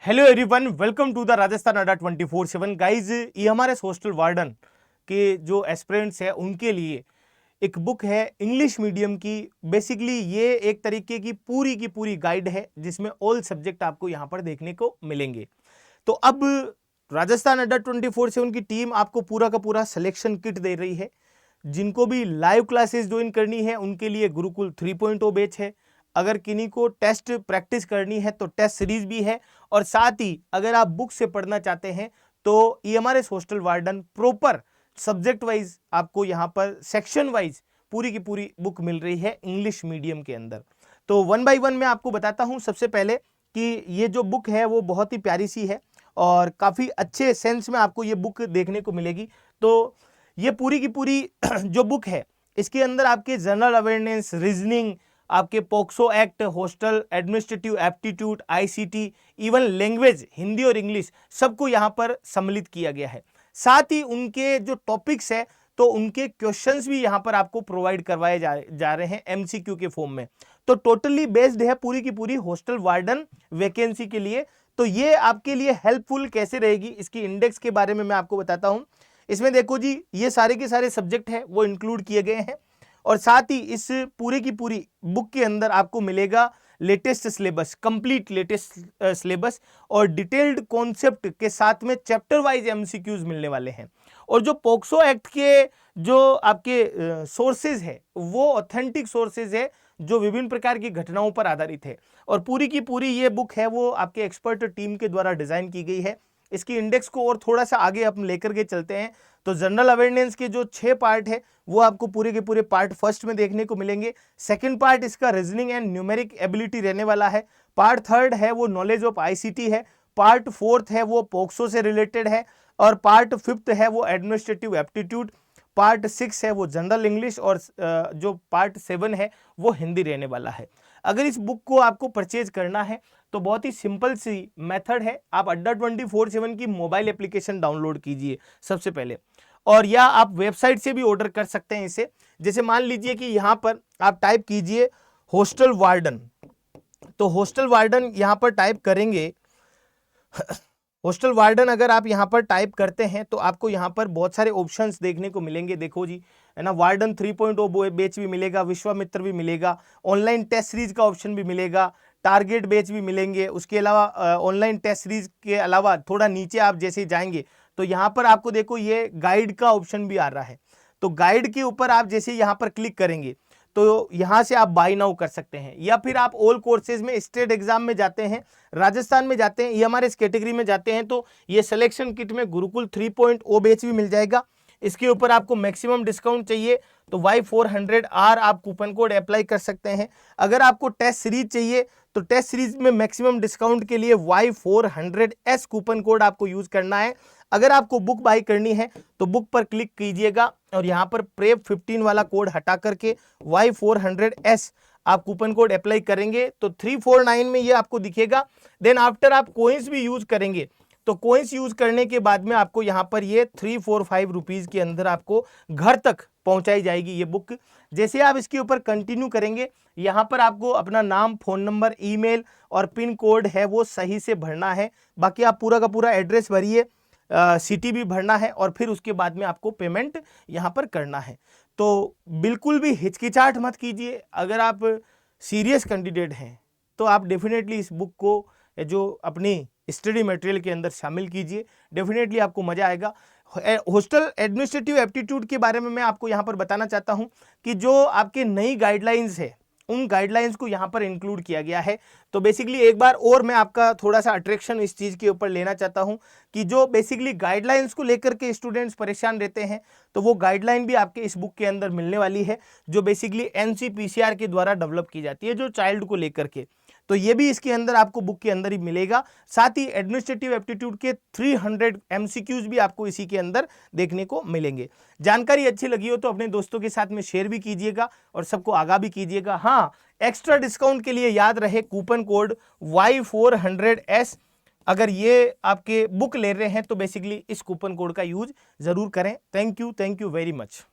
Hello everyone, welcome to the Rajasthan Adda 24/7। Guys, ये हमारे hostel warden के जो एस्पिरेंट्स है उनके लिए एक बुक है इंग्लिश मीडियम की। बेसिकली ये एक तरीके की पूरी गाइड है जिसमें ऑल सब्जेक्ट आपको यहाँ पर देखने को मिलेंगे। तो अब राजस्थान अड्डा 24/7 की टीम आपको पूरा का पूरा सिलेक्शन किट दे रही है। जिनको भी लाइव क्लासेस ज्वाइन करनी है उनके लिए गुरुकुल 3.0 बैच है। अगर किन्हीं को टेस्ट प्रैक्टिस करनी है तो टेस्ट सीरीज भी है, और साथ ही अगर आप बुक से पढ़ना चाहते हैं तो EMRS hostel warden proper subject wise आपको यहाँ पर सेक्शन वाइज पूरी की पूरी बुक मिल रही है इंग्लिश मीडियम के अंदर। तो वन बाय वन मैं आपको बताता हूँ। सबसे पहले कि ये जो बुक है वो बहुत ही प्यारी सी है और काफ़ी अच्छे सेंस में आपको ये बुक देखने को मिलेगी। तो ये पूरी की पूरी जो बुक है इसके अंदर आपके जनरल अवेयरनेस, रीजनिंग, आपके POCSO act, hostel administrative aptitude, ICT, even language Hindi और इंग्लिश सबको यहाँ पर सम्मिलित किया गया है। साथ ही उनके जो टॉपिक्स है तो उनके क्वेश्चंस भी यहाँ पर आपको प्रोवाइड करवाए जा रहे हैं MCQ के फॉर्म में। तो टोटली बेस्ड है पूरी की पूरी हॉस्टल वार्डन वैकेंसी के लिए। तो ये आपके लिए हेल्पफुल कैसे रहेगी, इसकी इंडेक्स के बारे में मैं आपको बताता हूँ। इसमें देखो जी, ये सारे के सारे सब्जेक्ट है वो इंक्लूड किए गए हैं, और साथ ही इस पूरे की पूरी बुक के अंदर आपको मिलेगा latest syllabus, complete latest syllabus, और डिटेल्ड कॉन्सेप्ट के साथ में चैप्टर वाइज MCQs मिलने वाले हैं। और जो पोक्सो एक्ट के जो आपके सोर्सेज है वो ऑथेंटिक सोर्सेज है जो विभिन्न प्रकार की घटनाओं पर आधारित है, और पूरी की पूरी ये बुक है वो आपके एक्सपर्ट टीम के द्वारा डिजाइन की गई है। इसकी इंडेक्स को और थोड़ा सा आगे हम लेकर के चलते हैं तो जनरल अवेयरनेस के जो 6 पार्ट है वो आपको पूरे के पूरे पार्ट फर्स्ट में देखने को मिलेंगे। सेकंड पार्ट इसका रीजनिंग एंड न्यूमेरिक एबिलिटी रहने वाला है। पार्ट थर्ड है वो नॉलेज ऑफ ICT है। पार्ट फोर्थ है वो पोक्सो से रिलेटेड है, और पार्ट फिफ्थ है वो एडमिनिस्ट्रेटिव एप्टीट्यूड। पार्ट 6 है वो जनरल इंग्लिश, और जो पार्ट 7 है वो हिंदी रहने वाला है। अगर इस बुक को आपको परचेज करना है तो बहुत ही सिंपल सी मेथड है। आप अड्डा 24/7 की मोबाइल एप्लीकेशन डाउनलोड कीजिए सबसे पहले, और या आप वेबसाइट से भी ऑर्डर कर सकते हैं इसे। जैसे मान लीजिए कि यहाँ पर आप टाइप कीजिए हॉस्टल वार्डन, तो हॉस्टल वार्डन यहाँ पर टाइप करेंगे। हॉस्टल वार्डन अगर आप यहाँ पर टाइप करते हैं तो आपको यहाँ पर बहुत सारे ऑप्शंस देखने को मिलेंगे। देखो जी, है ना, वार्डन 3.0 बैच भी मिलेगा, विश्वामित्र भी मिलेगा, ऑनलाइन टेस्ट सीरीज का ऑप्शन भी मिलेगा, टारगेट बैच भी मिलेंगे। उसके अलावा ऑनलाइन टेस्ट सीरीज के अलावा थोड़ा नीचे आप जैसे जाएंगे तो यहाँ पर आपको देखो ये गाइड का ऑप्शन भी आ रहा है। तो गाइड के ऊपर आप जैसे यहाँ पर क्लिक करेंगे तो यहाँ से आप बाय नाउ कर सकते हैं, या फिर आप ऑल कोर्सेज में स्टेट एग्जाम में जाते हैं, राजस्थान में जाते हैं, EMRS कैटेगरी में जाते हैं तो ये सिलेक्शन किट में गुरुकुल 3.0 बैच भी मिल जाएगा। इसके ऊपर आपको मैक्सिमम डिस्काउंट चाहिए तो Y400R आप कूपन कोड अप्लाई कर सकते हैं। अगर आपको टेस्ट सीरीज चाहिए तो टेस्ट सीरीज में मैक्सिमम डिस्काउंट के लिए Y400S कूपन कोड आपको यूज करना है। अगर आपको बुक बाय करनी है तो बुक पर क्लिक कीजिएगा और यहाँ पर प्रेप 15 वाला कोड हटा करके Y400S आप कूपन कोड अप्लाई करेंगे तो 349 में ये आपको दिखेगा। देन आफ्टर आप कोइंस भी यूज करेंगे तो कोइंस यूज करने के बाद में आपको यहाँ पर ये 345 रुपीज के अंदर आपको घर तक पहुंचाई जाएगी ये बुक। जैसे आप इसके ऊपर कंटिन्यू करेंगे, यहाँ पर आपको अपना नाम, फोन नंबर, ईमेल और पिन कोड है वो सही से भरना है। बाकी आप पूरा का पूरा एड्रेस भरिए, सिटी भी भरना है, और फिर उसके बाद में आपको पेमेंट यहाँ पर करना है। तो बिल्कुल भी हिचकिचाहट मत कीजिए। अगर आप सीरियस कैंडिडेट हैं तो आप डेफिनेटली इस बुक को जो अपनी स्टडी मटेरियल के अंदर शामिल कीजिए, डेफिनेटली आपको मजा आएगा। हॉस्टल एडमिनिस्ट्रेटिव एप्टीट्यूड के बारे में मैं आपको यहाँ पर बताना चाहता हूँ कि जो आपके नई गाइडलाइंस है उन गाइडलाइंस को यहाँ पर इंक्लूड किया गया है। तो बेसिकली एक बार और मैं आपका थोड़ा सा अट्रैक्शन इस चीज़ के ऊपर लेना चाहता हूँ कि जो बेसिकली गाइडलाइंस को लेकर के स्टूडेंट्स परेशान रहते हैं तो वो गाइडलाइन भी आपके इस बुक के अंदर मिलने वाली है, जो बेसिकली NCPCR के द्वारा डेवलप की जाती है जो चाइल्ड को लेकर के। तो ये भी इसके अंदर आपको बुक के अंदर ही मिलेगा। साथ ही एडमिनिस्ट्रेटिव एप्टीट्यूड के 300 MCQs भी आपको इसी के अंदर देखने को मिलेंगे। जानकारी अच्छी लगी हो तो अपने दोस्तों के साथ में शेयर भी कीजिएगा और सबको आगाह भी कीजिएगा। हाँ, एक्स्ट्रा डिस्काउंट के लिए याद रहे कूपन कोड Y400S। अगर ये आपके बुक ले रहे हैं तो बेसिकली इस कूपन कोड का यूज जरूर करें। Thank you very much.